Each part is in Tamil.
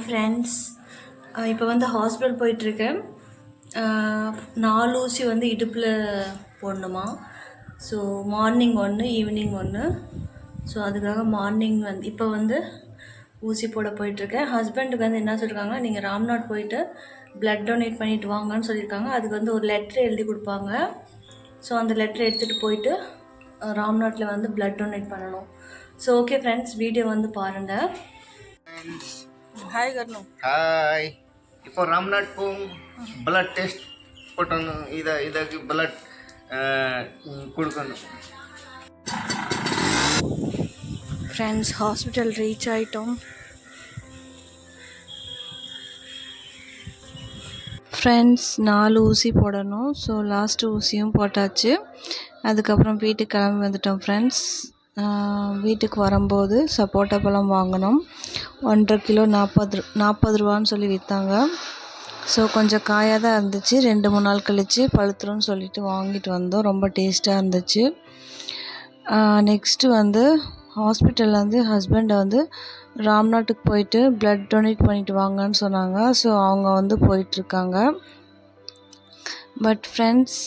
ஃப்ரெண்ட்ஸ், இப்போ வந்து ஹாஸ்பிட்டல் போயிட்டுருக்கேன். 4 ஊசி வந்து இடுப்பில் போடணுமா. ஸோ மார்னிங் ஒன்று, ஈவினிங் ஒன்று. ஸோ அதுக்காக மார்னிங் வந்து இப்போ வந்து ஊசி போட போயிட்டுருக்கேன். ஹஸ்பண்டுக்கு வந்து என்ன சொல்லியிருக்காங்க, நீங்கள் ராம்நாத் போயிட்டு ப்ளட் டொனேட் பண்ணிவிட்டு வாங்கன்னு சொல்லியிருக்காங்க. அதுக்கு வந்து ஒரு லெட்ரு எழுதி கொடுப்பாங்க. ஸோ அந்த லெட்ரு எடுத்துகிட்டு போயிட்டு ராம்நாட்டில் வந்து ப்ளட் டொனேட் பண்ணணும். ஸோ ஓகே ஃப்ரெண்ட்ஸ், வீடியோ வந்து பாருங்கள். ஹாய் கர்ணு. ஹாய். இப்போ ராம்நாத் பிளட் டெஸ்ட் போட்டணும். இதுக்கு பிளட் கொடுக்கணும். ஃப்ரெண்ட்ஸ், ஹாஸ்பிட்டல் ரீச் ஆகிட்டோம். ஃப்ரெண்ட்ஸ், 4 ஊசி போடணும். ஸோ லாஸ்ட்டு ஊசியும் போட்டாச்சு. அதுக்கப்புறம் வீட்டுக்கு கிளம்பி வந்துட்டோம் ஃப்ரெண்ட்ஸ். வீட்டுக்கு வரும்போது சப்போட்டா பழம் வாங்கினோம். 1.5 கிலோ 40 ரூபான்னு சொல்லி விற்றாங்க. ஸோ கொஞ்சம் காயாக தான் இருந்துச்சு. 2-3 நாள் கழித்து பழுத்துருன்னு சொல்லிட்டு வாங்கிட்டு வந்தோம். ரொம்ப டேஸ்ட்டாக இருந்துச்சு. நெக்ஸ்ட்டு வந்து ஹாஸ்பிட்டலில் வந்து ஹஸ்பண்டை வந்து ராம்நாட்டுக்கு போயிட்டு ப்ளட் டொனேட் பண்ணிவிட்டு வாங்கன்னு சொன்னாங்க. ஸோ அவங்க வந்து போயிட்டுருக்காங்க. பட் ஃப்ரெண்ட்ஸ்,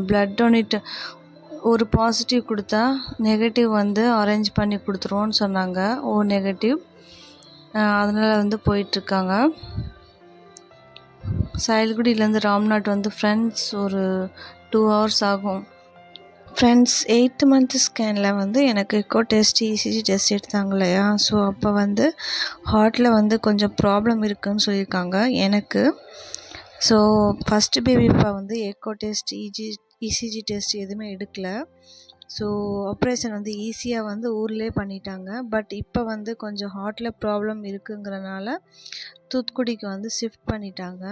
ப்ளட் டொனேட் ஒரு பாசிட்டிவ் கொடுத்தா நெகட்டிவ் வந்து அரேஞ்ச் பண்ணி கொடுத்துருவோன்னு சொன்னாங்க. நெகட்டிவ். அதனால் வந்து போயிட்டுருக்காங்க. சைல்குடியிலேருந்து ராம்நாட் வந்து ஃப்ரெண்ட்ஸ் ஒரு 2 hours ஆகும். ஃப்ரெண்ட்ஸ், 8th month ஸ்கேனில் வந்து எனக்கு எக்கோ டெஸ்ட், இசிஜி டெஸ்ட் எடுத்தாங்க இல்லையா. ஸோ அப்போ வந்து ஹார்ட்டில் வந்து கொஞ்சம் ப்ராப்ளம் இருக்குதுன்னு சொல்லியிருக்காங்க எனக்கு. ஸோ ஃபஸ்ட்டு பேபிப்பா வந்து எக்கோ டெஸ்ட், இசிஜி டெஸ்ட் எதுவுமே எடுக்கல. ஸோ ஆப்ரேஷன் வந்து ஈஸியாக வந்து ஊர்லேயே பண்ணிட்டாங்க. பட் இப்போ வந்து கொஞ்சம் ஹார்ட்டில் ப்ராப்ளம் இருக்குங்கிறனால தூத்துக்குடிக்கு வந்து ஷிஃப்ட் பண்ணிட்டாங்க.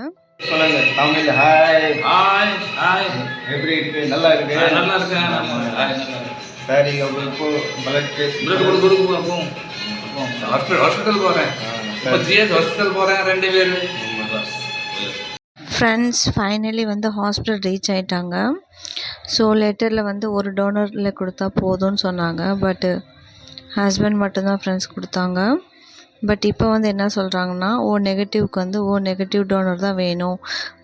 சொல்லுங்க தமிழ். Hi hi hi. எப்படி இருக்கு? நல்லா இருக்கு. நல்லா இருக்கு. சரி, இப்போ பிளட் கொடுப்போம். ஹாஸ்பிட்டல் போகிறேன். இப்போ ஜிஎஸ் ஹாஸ்பிட்டல் போகிறேன். 2 பேர். ஃப்ரெண்ட்ஸ், ஃபைனலி வந்து ஹாஸ்பிட்டல் ரீச் ஆகிட்டாங்க. ஸோ லெட்டரில் வந்து ஒரு டோனரில் கொடுத்தா போதும்னு சொன்னாங்க. பட்டு ஹஸ்பண்ட் மட்டும்தான் ஃப்ரெண்ட்ஸ் கொடுத்தாங்க. பட் இப்போ வந்து என்ன சொல்கிறாங்கன்னா, நெகட்டிவ்க்கு வந்து நெகட்டிவ் டோனர் தான் வேணும்,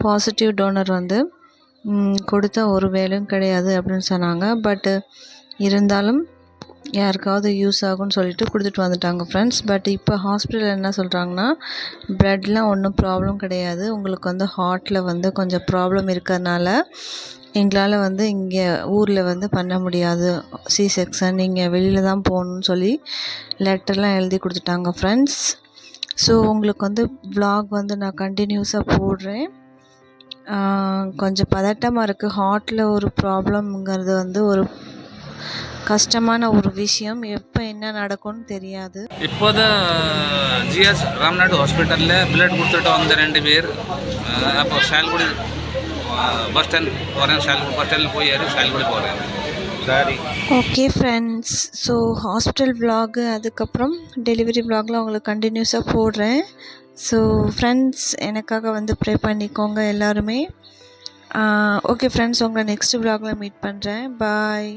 பாசிட்டிவ் டோனர் வந்து கொடுத்தா ஒரு வேலையும் கிடையாது அப்படின்னு சொன்னாங்க. பட்டு இருந்தாலும் யாருக்காவது யூஸ் ஆகும்னு சொல்லிட்டு கொடுத்துட்டு வந்துட்டாங்க ஃப்ரெண்ட்ஸ். பட் இப்போ ஹாஸ்பிட்டலில் என்ன சொல்கிறாங்கன்னா, ப்ளட்லாம் ஒன்றும் ப்ராப்ளம் கிடையாது, உங்களுக்கு வந்து ஹார்ட்டில் வந்து கொஞ்சம் ப்ராப்ளம் இருக்கிறதுனால எங்களால் வந்து இங்கே ஊரில் வந்து பண்ண முடியாது, சி செக்ஷன், நீங்கள் வெளியில் தான் போகணுன்னு சொல்லி லெட்டர்லாம் எழுதி கொடுத்துட்டாங்க ஃப்ரெண்ட்ஸ். ஸோ உங்களுக்கு வந்து வ்ளாக் வந்து நான் கண்டினியூஸாக போடுறேன். கொஞ்சம் பதட்டமாக இருக்குது. ஹார்ட்டில் ஒரு ப்ராப்ளம்ங்கிறது வந்து ஒரு கஷ்டமான ஒரு விஷயம். எப்போ என்ன நடக்கும்னு தெரியாது. இப்போது ஜிஎஸ் ராம்நாத் ஹாஸ்பிட்டலில் பிளட் கொடுத்துட்டு வந்த 2 பேர். அப்போ ஷால்குடி பஸ் ஸ்டாண்ட் போகிறேன். ஷால்குடி பஸ் ஸ்டாண்டில் போய் ஏறி ஷால்குடி போகிறேன். சரி, okay friends. So hospital vlog, அதுக்கப்புறம் டெலிவரி விலாகில் உங்களுக்கு கண்டினியூஸாக போடுறேன். ஸோ ஃப்ரெண்ட்ஸ், எனக்காக வந்து ப்ரே பண்ணிக்கோங்க எல்லாருமே. ஓகே ஃப்ரெண்ட்ஸ், உங்களை நெக்ஸ்ட் விலாகில் மீட் பண்ணுறேன். பாய்.